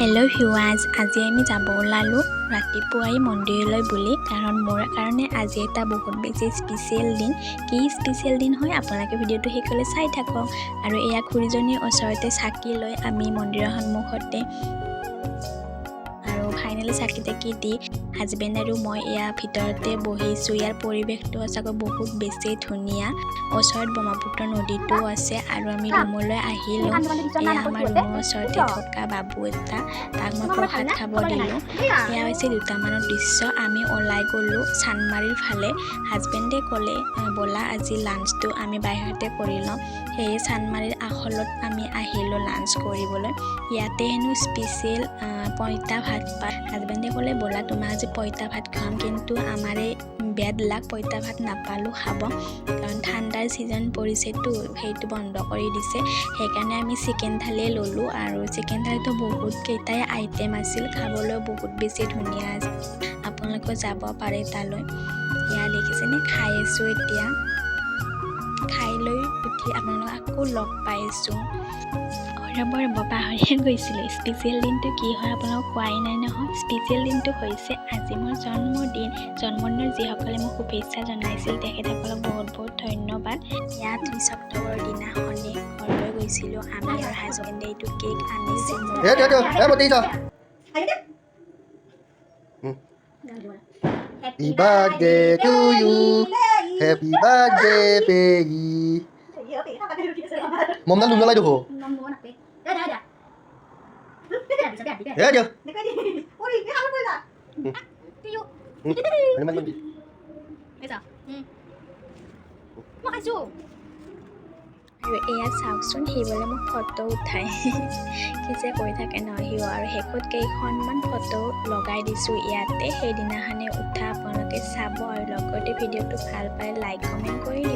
Hello' viewers, আজি আমি যাব ওলালোঁ ৰাতিপুৱাই মন্দিৰলৈ বুলি। কাৰণ মোৰ কাৰণে আজি এটা বহুত বেছি স্পেচিয়েল দিন। কি স্পেচিয়েল দিন হয় আপোনালোকে ভিডিঅ'টো শেষলৈ চাই থাকক। আৰু এয়া খুৰীজনীৰ ওচৰতে চাকি লৈ আমি মন্দিৰৰ সন্মুখতে আৰু ফাইনেলি চাকি তাকি দি হাজবেণ্ড আৰু মই এয়া ভিতৰতে বহিছোঁ। ইয়াৰ পৰিৱেশটো সঁচাকৈ বহুত বেছি ধুনীয়া। ওচৰত ব্ৰহ্মপুত্ৰ নদীটোও আছে। আৰু আমি ৰুমলৈ আহিলোঁ। এয়া আমাৰ ৰুমৰ ওচৰতে থকা বাবু এটা, তাক মই প্ৰসাদ খাব দিলোঁ। এয়া হৈছে দুটামানৰ দৃশ্য। আমি ওলাই গ'লোঁ চান্দমাৰীৰ ফালে। হাজবেণ্ডে ক'লে ব'লা আজি লাঞ্চটো আমি বাহিৰতে কৰি লওঁ। সেয়ে চান্দমাৰীৰ আখলত আমি আহিলোঁ লাঞ্চ কৰিবলৈ। ইয়াতে হেনো স্পেচিয়েল পইতা ভাত পায়। হাজবেণ্ডে ক'লে ব'লা তোমাক আজি পইতা ভাত খুৱাম, কিন্তু আমাৰে বেড লাক পইতা ভাত নাপালোঁ খাব, কাৰণ ঠাণ্ডাৰ ছিজন পৰিছেতো, সেইটো বন্ধ কৰি দিছে। সেইকাৰণে আমি চিকেন থালিয়ে ল'লোঁ। আৰু চিকেন থালিতো বহুত কেইটাই আইটেম আছিল, খাবলৈও বহুত বেছি ধুনীয়া আছিল। আপোনালোকে যাব পাৰে তালৈ। এয়া দেখিছেনে, খাই আছোঁ এতিয়া। খাই লৈ উঠি আপোনালোকক আকৌ লগ পাইছোঁ। ৰ'ব পাহৰিয়ে গৈছিলোঁ। স্পেচিয়েল দিনটো কি হয় আপোনালোকক কোৱাই নাই নহয়। স্পেচিয়েল দিনটো হৈছে আজি মোৰ জন্মদিন। জন্মদিনৰ যিসকলে মোক শুভেচ্ছা জনাইছিল তেখেতসকলক বহুত বহুত ধন্যবাদ। ইয়াত 30 অক্টোবৰৰ দিনাখনে ঘৰলৈ গৈছিলোঁ আমি, আৰু হাজবেণ্ডে এইটো কেক আনিছিল। Happy birthday to you. Happy birthday, baby. Mom đang đúng lại được hả? Đấy chưa? আৰু এয়া চাওকচোন, সি বোলে মোক ফটো উঠাই কি যে কৰি থাকে নহয় সিও। আৰু শেষত কেইখনমান ফটো লগাই দিছোঁ ইয়াতে, সেইদিনাখনে উঠা। আপোনালোকে চাব আৰু লগতে ভিডিঅ'টো ভাল পালে লাইক কমেণ্ট কৰি দিব।